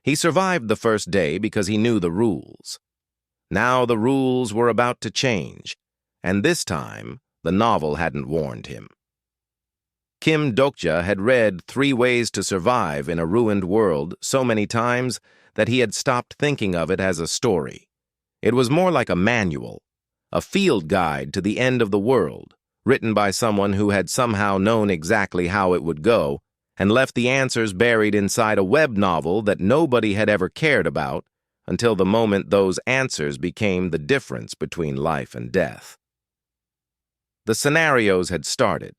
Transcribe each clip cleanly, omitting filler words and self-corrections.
He survived the first day because he knew the rules. Now the rules were about to change, and this time the novel hadn't warned him. Kim Dokja had read 3 Ways to Survive in a Ruined World so many times that he had stopped thinking of it as a story. It was more like a manual, a field guide to the end of the world, written by someone who had somehow known exactly how it would go and left the answers buried inside a web novel that nobody had ever cared about until the moment those answers became the difference between life and death. The scenarios had started.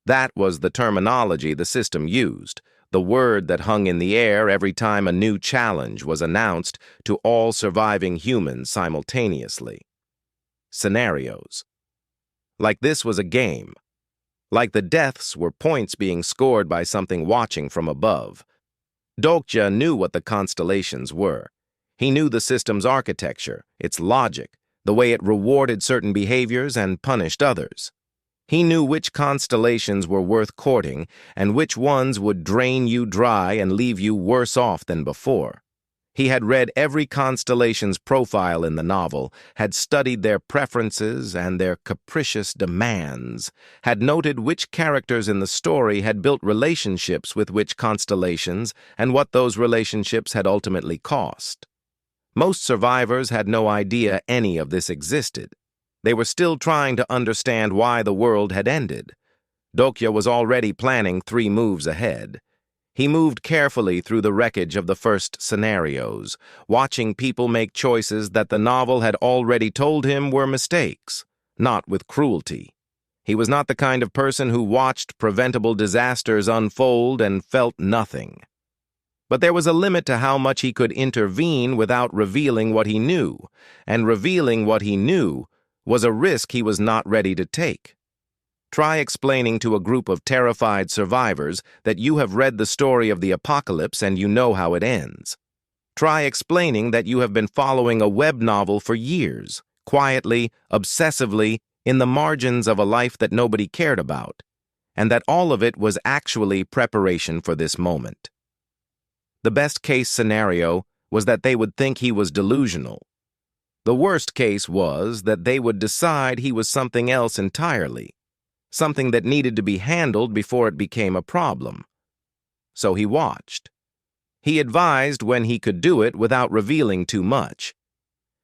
That was the terminology the system used, the word that hung in the air every time a new challenge was announced to all surviving humans simultaneously. Scenarios. Like this was a game. Like the deaths were points being scored by something watching from above. Dokja knew what the constellations were. He knew the system's architecture, its logic, the way it rewarded certain behaviors and punished others. He knew which constellations were worth courting and which ones would drain you dry and leave you worse off than before. He had read every constellation's profile in the novel, had studied their preferences and their capricious demands, had noted which characters in the story had built relationships with which constellations and what those relationships had ultimately cost. Most survivors had no idea any of this existed. They were still trying to understand why the world had ended. Dokja was already planning 3 moves ahead. He moved carefully through the wreckage of the first scenarios, watching people make choices that the novel had already told him were mistakes, not with cruelty. He was not the kind of person who watched preventable disasters unfold and felt nothing. But there was a limit to how much he could intervene without revealing what he knew, and revealing what he knew was a risk he was not ready to take. Try explaining to a group of terrified survivors that you have read the story of the apocalypse and you know how it ends. Try explaining that you have been following a web novel for years, quietly, obsessively, in the margins of a life that nobody cared about, and that all of it was actually preparation for this moment. The best-case scenario was that they would think he was delusional. The worst case was that they would decide he was something else entirely, something that needed to be handled before it became a problem. So he watched. He advised when he could do it without revealing too much.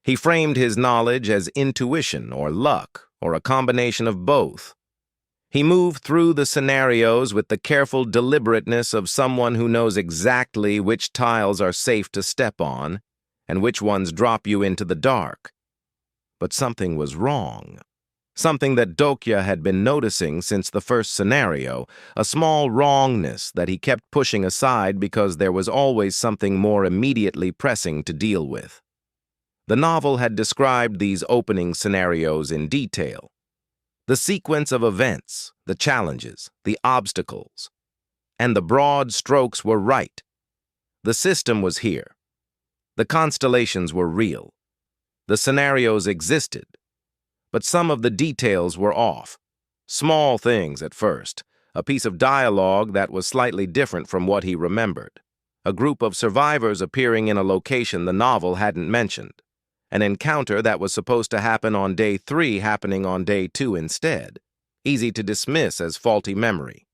He framed his knowledge as intuition or luck or a combination of both. He moved through the scenarios with the careful deliberateness of someone who knows exactly which tiles are safe to step on and which ones drop you into the dark. But something was wrong. Something that Dokja had been noticing since the first scenario, a small wrongness that he kept pushing aside because there was always something more immediately pressing to deal with. The novel had described these opening scenarios in detail. The sequence of events, the challenges, the obstacles, and the broad strokes were right. The system was here. The constellations were real. The scenarios existed. But some of the details were off. Small things at first, a piece of dialogue that was slightly different from what he remembered, a group of survivors appearing in a location the novel hadn't mentioned, an encounter that was supposed to happen on day 3 happening on day 2 instead, easy to dismiss as faulty memory.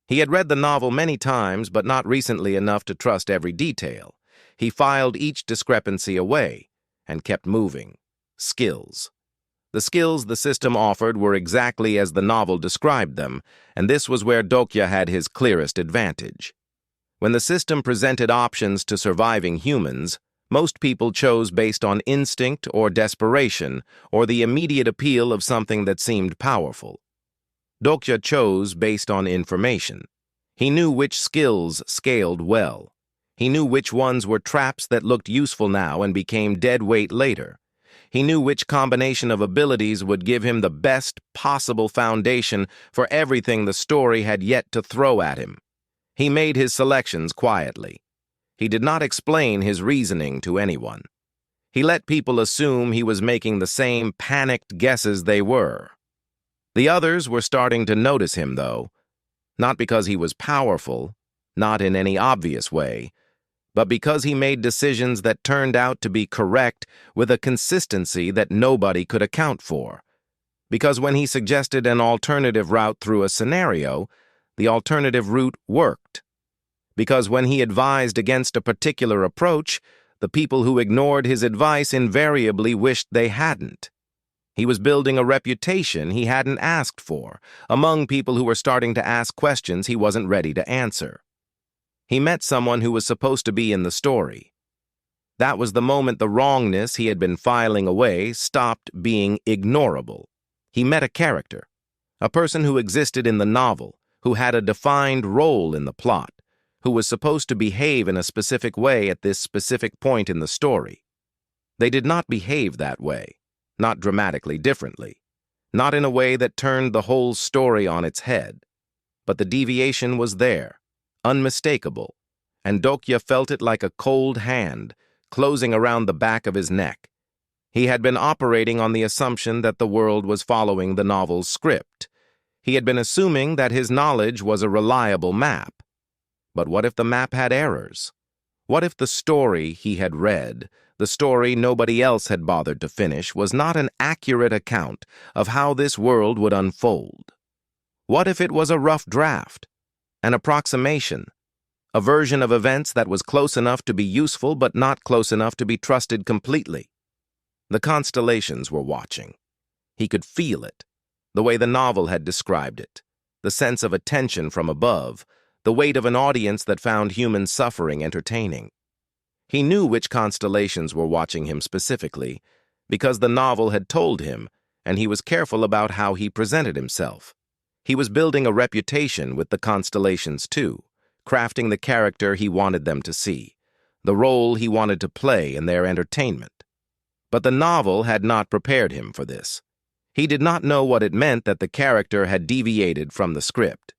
He had read the novel many times, but not recently enough to trust every detail. He filed each discrepancy away and kept moving. Skills. The skills the system offered were exactly as the novel described them, and this was where Dokja had his clearest advantage. When the system presented options to surviving humans, most people chose based on instinct or desperation or the immediate appeal of something that seemed powerful. Dokja chose based on information. He knew which skills scaled well. He knew which ones were traps that looked useful now and became dead weight later. He knew which combination of abilities would give him the best possible foundation for everything the story had yet to throw at him. He made his selections quietly. He did not explain his reasoning to anyone. He let people assume he was making the same panicked guesses they were. The others were starting to notice him, though, not because he was powerful, not in any obvious way, but because he made decisions that turned out to be correct with a consistency that nobody could account for. Because when he suggested an alternative route through a scenario, the alternative route worked. Because when he advised against a particular approach, the people who ignored his advice invariably wished they hadn't. He was building a reputation he hadn't asked for among people who were starting to ask questions he wasn't ready to answer. He met someone who was supposed to be in the story. That was the moment the wrongness he had been filing away stopped being ignorable. He met a character, a person who existed in the novel, who had a defined role in the plot, who was supposed to behave in a specific way at this specific point in the story. They did not behave that way, not dramatically differently, not in a way that turned the whole story on its head. But the deviation was there, unmistakable, and Dokja felt it like a cold hand closing around the back of his neck. He had been operating on the assumption that the world was following the novel's script. He had been assuming that his knowledge was a reliable map. But what if the map had errors? What if the story he had read, the story nobody else had bothered to finish, was not an accurate account of how this world would unfold? What if it was a rough draft, an approximation, a version of events that was close enough to be useful but not close enough to be trusted completely? The constellations were watching. He could feel it, the way the novel had described it, the sense of attention from above, the weight of an audience that found human suffering entertaining. He knew which constellations were watching him specifically, because the novel had told him, and he was careful about how he presented himself. He was building a reputation with the constellations too, crafting the character he wanted them to see, the role he wanted to play in their entertainment. But the novel had not prepared him for this. He did not know what it meant that the character had deviated from the script.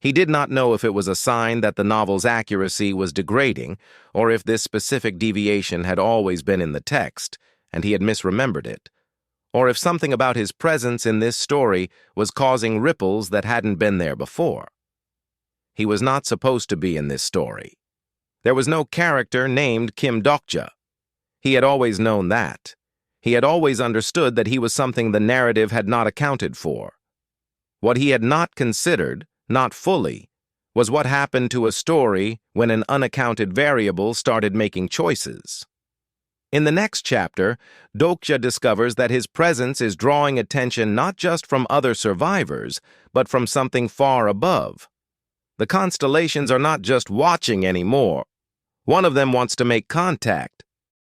He did not know if it was a sign that the novel's accuracy was degrading, or if this specific deviation had always been in the text, and he had misremembered it, or if something about his presence in this story was causing ripples that hadn't been there before. He was not supposed to be in this story. There was no character named Kim Dokja. He had always known that. He had always understood that he was something the narrative had not accounted for. What he had not considered, not fully, was what happened to a story when an unaccounted variable started making choices. In the next chapter, Dokja discovers that his presence is drawing attention not just from other survivors, but from something far above. The constellations are not just watching anymore. One of them wants to make contact,